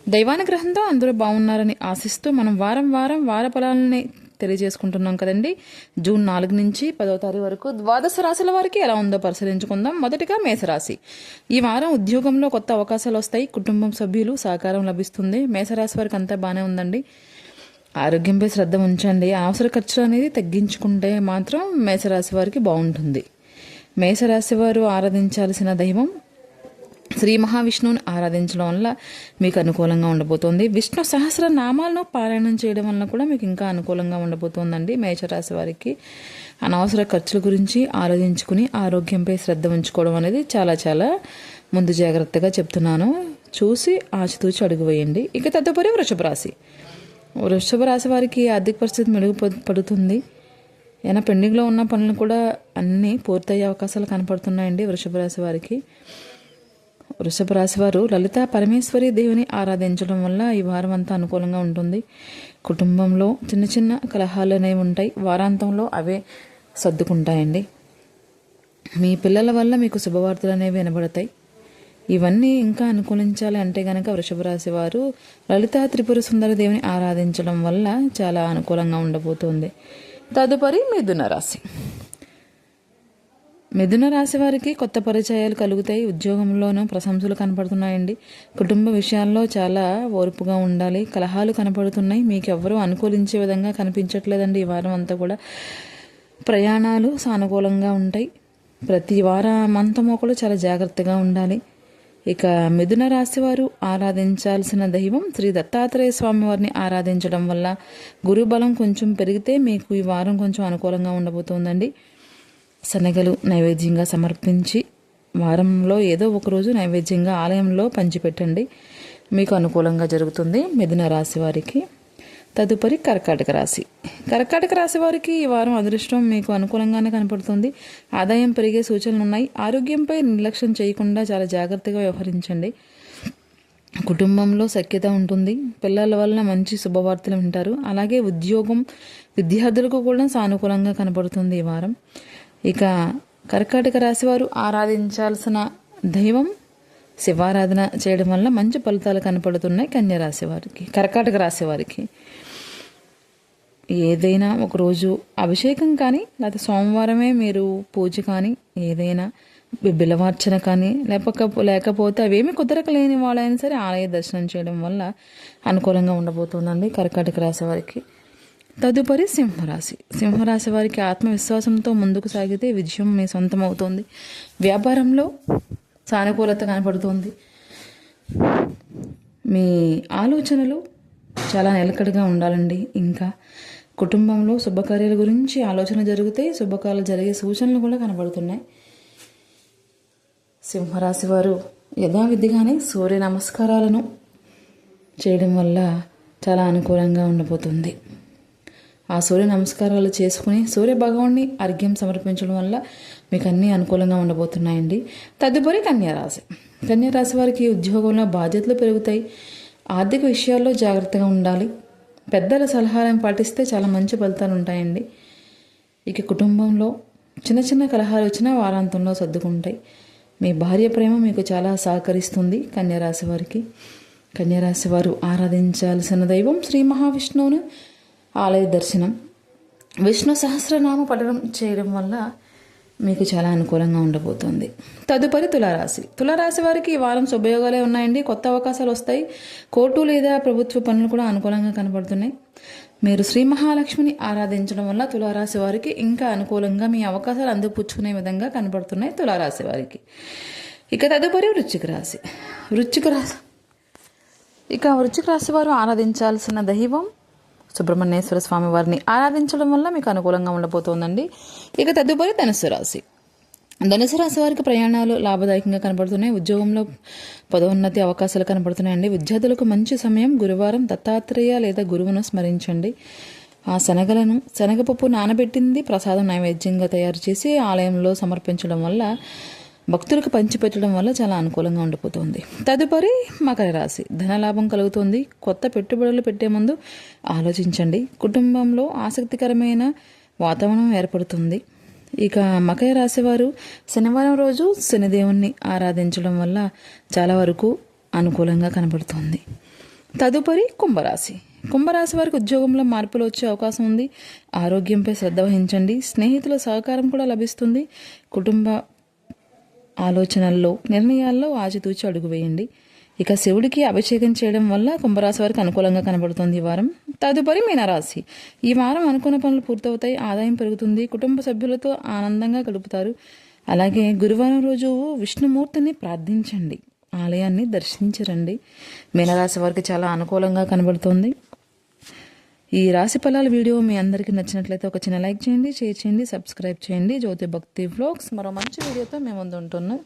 దైవానుగ్రహంతో అందరూ బాగున్నారని ఆశిస్తూ మనం వారం వారం వార ఫలాలని తెలియజేసుకుంటున్నాం కదండి. జూన్ 4 నుంచి 10వ తారీఖు వరకు ద్వాదశ రాశుల వారికి ఎలా ఉందో పరిశీలించుకుందాం. మొదటిగా మేషరాశి. ఈ వారం ఉద్యోగంలో కొత్త అవకాశాలు వస్తాయి. కుటుంబం సభ్యులు సహకారం లభిస్తుంది. మేషరాశి వారికి అంతా బాగానే ఉందండి. ఆరోగ్యంపై శ్రద్ధ ఉంచండి. అనవసర ఖర్చులు అనేది తగ్గించుకుంటే మాత్రం మేషరాశి వారికి బాగుంటుంది. మేషరాశి వారు ఆరాధించాల్సిన దైవం శ్రీ మహావిష్ణువుని ఆరాధించడం వల్ల మీకు అనుకూలంగా ఉండబోతోంది. విష్ణు సహస్ర నామాలను పారాయణం చేయడం వల్ల కూడా మీకు ఇంకా అనుకూలంగా ఉండబోతోందండి. మేషరాశి వారికి అనవసర ఖర్చుల గురించి ఆలోచించుకుని ఆరోగ్యంపై శ్రద్ధ ఉంచుకోవడం అనేది చాలా చాలా ముందు జాగ్రత్తగా చెప్తున్నాను. చూసి ఆచితూచి అడుగు వేయండి. ఇక తదుపరి వృషభ రాశి. వృషభ రాశి వారికి ఆర్థిక పరిస్థితి మెరుగుపడుతుంది. ఏమైనా పెండింగ్లో ఉన్న పనులు కూడా అన్నీ పూర్తయ్యే అవకాశాలు కనపడుతున్నాయండి. వృషభ రాశి వారికి వృషభ రాశి వారు లలిత పరమేశ్వరి దేవుని ఆరాధించడం వల్ల ఈ వారం అంతా అనుకూలంగా ఉంటుంది. కుటుంబంలో చిన్న చిన్న కలహాలు అనేవి ఉంటాయి. వారాంతంలో అవే సర్దుకుంటాయండి. మీ పిల్లల వల్ల మీకు శుభవార్తలు అనేవి వినబడతాయి. ఇవన్నీ ఇంకా అనుకూలించాలి అంటే కనుక వృషభ రాశి వారు లలిత త్రిపుర సుందర దేవుని ఆరాధించడం వల్ల చాలా అనుకూలంగా ఉండబోతోంది. తదుపరి మిథున రాశి. మిథున రాశి వారికి కొత్త పరిచయాలు కలుగుతాయి. ఉద్యోగంలోనూ ప్రశంసలు కనపడుతున్నాయండి. కుటుంబ విషయాల్లో చాలా ఓర్పుగా ఉండాలి. కలహాలు కనపడుతున్నాయి. మీకు ఎవరూ అనుకూలించే విధంగా కనిపించట్లేదండి. ఈ వారం అంతా కూడా ప్రయాణాలు సానుకూలంగా ఉంటాయి. ప్రతి వారమంతమో కూడా చాలా జాగ్రత్తగా ఉండాలి. ఇక మిథున రాశి వారు ఆరాధించాల్సిన దైవం శ్రీ దత్తాత్రేయ స్వామి వారిని ఆరాధించడం వల్ల గురుబలం కొంచెం పెరిగితే మీకు ఈ వారం కొంచెం అనుకూలంగా ఉండబోతోందండి. శనగలు నైవేద్యంగా సమర్పించి వారంలో ఏదో ఒకరోజు నైవేద్యంగా ఆలయంలో పంచిపెట్టండి. మీకు అనుకూలంగా జరుగుతుంది మిథున రాశి వారికి. తదుపరి కర్కాటక రాశి. కర్కాటక రాశి వారికి ఈ వారం అదృష్టం మీకు అనుకూలంగానే కనపడుతుంది. ఆదాయం పెరిగే సూచనలు ఉన్నాయి. ఆరోగ్యంపై నిర్లక్ష్యం చేయకుండా చాలా జాగ్రత్తగా వ్యవహరించండి. కుటుంబంలో సఖ్యత ఉంటుంది. పిల్లల వల్ల మంచి శుభవార్తలు వింటారు. అలాగే ఉద్యోగం విద్యార్థులకు కూడా సానుకూలంగా కనపడుతుంది ఈ వారం. ఇక కర్కాటక రాశి వారు ఆరాధించాల్సిన దైవం శివారాధన చేయడం వల్ల మంచి ఫలితాలు కనపడుతున్నాయి. కన్యా రాశి వారికి కర్కాటక రాశి వారికి ఏదైనా ఒకరోజు అభిషేకం కానీ లేకపోతే సోమవారమే మీరు పూజ కానీ ఏదైనా బిలవార్చన కానీ లేకపోతే అవేమి కుదరకలేని వాళ్ళైనా సరే ఆలయ దర్శనం చేయడం వల్ల అనుకూలంగా ఉండబోతుందండి కర్కాటక రాశి వారికి. తదుపరి సింహరాశి. సింహరాశి వారికి ఆత్మవిశ్వాసంతో ముందుకు సాగితే విజయం మీ సొంతం అవుతుంది. వ్యాపారంలో సానుకూలత కనపడుతుంది. మీ ఆలోచనలు చాలా నిలకడగా ఉండాలండి. ఇంకా కుటుంబంలో శుభకార్యాల గురించి ఆలోచన జరిగితే శుభకార్యాలు జరిగే సూచనలు కూడా కనబడుతున్నాయి. సింహరాశి వారు యథావిధిగానే సూర్య నమస్కారాలను చేయడం వల్ల చాలా అనుకూలంగా ఉండబోతుంది. ఆ సూర్య నమస్కారాలు చేసుకుని సూర్య భగవాన్ని అర్ఘ్యం సమర్పించడం వల్ల మీకు అన్నీ అనుకూలంగా ఉండబోతున్నాయండి. తదుపరి కన్యారాశి. కన్యారాశి వారికి ఉద్యోగంలో బాధ్యతలు పెరుగుతాయి. ఆర్థిక విషయాల్లో జాగ్రత్తగా ఉండాలి. పెద్దల సలహాలను పాటిస్తే చాలా మంచి ఫలితాలు ఉంటాయండి. ఇక కుటుంబంలో చిన్న చిన్న కలహాలు వచ్చినా వారాంతంలో సర్దుకుంటాయి. మీ భార్య ప్రేమ మీకు చాలా సహకరిస్తుంది. కన్యారాశి వారికి కన్యారాశి వారు ఆరాధించాల్సిన దైవం శ్రీ మహావిష్ణువును ఆలయ దర్శనం విష్ణు సహస్రనామ పఠనం చేయడం వల్ల మీకు చాలా అనుకూలంగా ఉండబోతుంది. తదుపరి తులారాశి. తులారాశి వారికి ఈ వారం శుభయోగాలే ఉన్నాయండి. కొత్త అవకాశాలు వస్తాయి. కోర్టు లేదా ప్రభుత్వ పనులు కూడా అనుకూలంగా కనబడుతున్నాయి. మీరు శ్రీ మహాలక్ష్మిని ఆరాధించడం వల్ల తులారాశి వారికి ఇంకా అనుకూలంగా మీ అవకాశాలు అందిపుచ్చుకునే విధంగా కనబడుతున్నాయి తులారాశి వారికి. ఇక తదుపరి వృశ్చిక రాశి. వృశ్చిక రాశి వారు ఆరాధించాల్సిన దైవం సుబ్రహ్మణ్యేశ్వర స్వామి వారిని ఆరాధించడం వల్ల మీకు అనుకూలంగా ఉండబోతోందండి. ఇక తదుపరి ధనుసు రాశి. ధనుసు రాశి వారికి ప్రయాణాలు లాభదాయకంగా కనబడుతున్నాయి. ఉద్యోగంలో పదోన్నతి అవకాశాలు కనబడుతున్నాయండి. విద్యార్థులకు మంచి సమయం. గురువారం దత్తాత్రేయ లేదా గురువును స్మరించండి. ఆ శనగపప్పు నానబెట్టింది ప్రసాదం నైవేద్యంగా తయారు చేసి ఆలయంలో సమర్పించడం వల్ల భక్తులకు పంచిపెట్టడం వల్ల చాలా అనుకూలంగా ఉండిపోతుంది. తదుపరి మకర రాశి. ధనలాభం కలుగుతుంది. కొత్త పెట్టుబడులు పెట్టే ముందు ఆలోచించండి. కుటుంబంలో ఆసక్తికరమైన వాతావరణం ఏర్పడుతుంది. ఇక మకర రాశి వారు శనివారం రోజు శనిదేవుణ్ణి ఆరాధించడం వల్ల చాలా వరకు అనుకూలంగా కనబడుతుంది. తదుపరి కుంభరాశి. కుంభరాశి వారికి ఉద్యోగంలో మార్పులు వచ్చే అవకాశం ఉంది. ఆరోగ్యంపై శ్రద్ధ వహించండి. స్నేహితుల సహకారం కూడా లభిస్తుంది. కుటుంబ ఆలోచనల్లో నిర్ణయాల్లో ఆచితూచి అడుగు వేయండి. ఇక శివుడికి అభిషేకం చేయడం వల్ల కుంభరాశి వారికి అనుకూలంగా కనబడుతుంది ఈ వారం. తదుపరి మీనరాశి. ఈ వారం అనుకున్న పనులు పూర్తవుతాయి. ఆదాయం పెరుగుతుంది. కుటుంబ సభ్యులతో ఆనందంగా గడుపుతారు. అలాగే గురువారం రోజు విష్ణుమూర్తిని ప్రార్థించండి. ఆలయాన్ని దర్శించరండి. మీనరాశి వారికి చాలా అనుకూలంగా కనబడుతుంది. ఈ రాశి ఫలాల వీడియో మీ అందరికీ నచ్చినట్లయితే ఒక చిన్న లైక్ చేయండి, షేర్ చేయండి, సబ్స్క్రైబ్ చేయండి. జ్యోతి భక్తి వ్లాగ్స్ మరో మంచి వీడియోతో మేము ముందు ఉంటున్నాం.